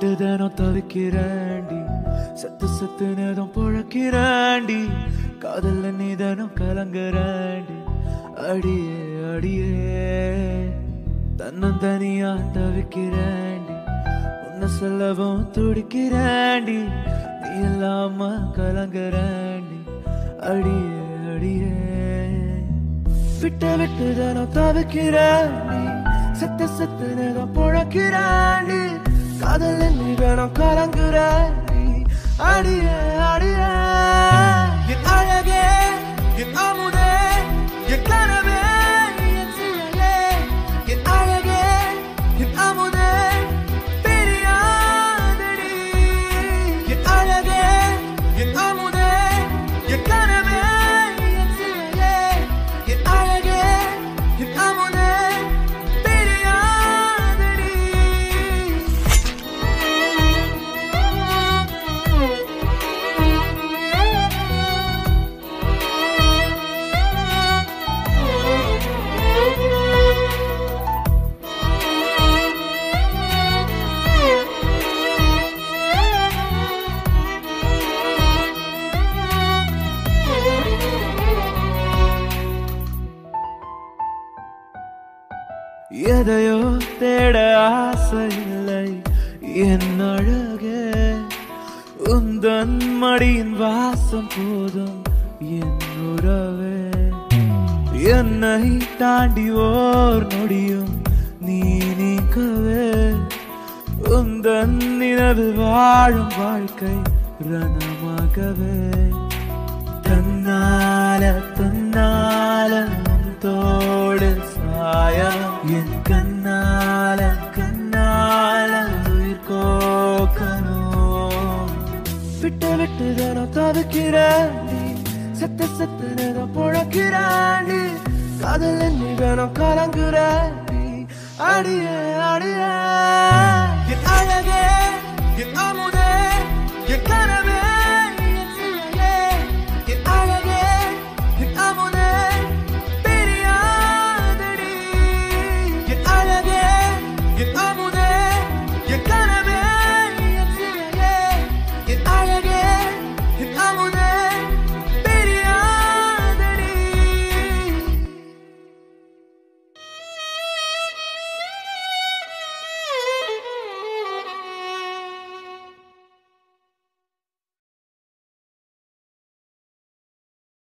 விட்டு தினம் தவிக்கிறாண்டி சத்து சத்து நேரம் பொழக்கிறாண்டி காதல்ல நீ தினம் கலங்குறாண்டி அடியே அடியே தன்னந்தனியா தவிக்கிறாண்டி உன்னை சொல்லவும் துடிக்கிறாண்டி நீ இல்லாம கலங்குறாண்டி அடியே அடியே விட்டு விட்டு தினம் தவிக்கிறாண்டி சத்து சத்து நேரம் பொழக்கிறாண்டி காதல் நீ வேணும் கலங்குறாண்டி அடியே அடியே என் அழகே என் அமுதே என் கனவே என் சிலையே என் அழகே என் அமுதே தெரியாதடி என் அழகே என் அமுதே என் கனவே என் சிலையே என் அழகே என் அமுதே எதையோ தேட ஆசை இல்லை என் அழகே உந்தன் மடியின் வாசம் போதும் என் உறவே என்னை தாண்டி ஓர் நொடியும் நீ நீக்கவே உந்தன் நினைவில் வாழும் வாழ்க்கை ரணமாகவே தன்னால தன்னால தோடு சாயம் என் கண்ணால கண்ணால உயிர் கோக்கணும் விட்டு விட்டு தினம் தவிக்கிறாண்டி சத்து சத்து நேரம் பொழக்கிறாண்டி காதல் நீ வேணும் கலங்குறாண்டி அடியே அடியே என் அழகே என் அமுதே என் கனவே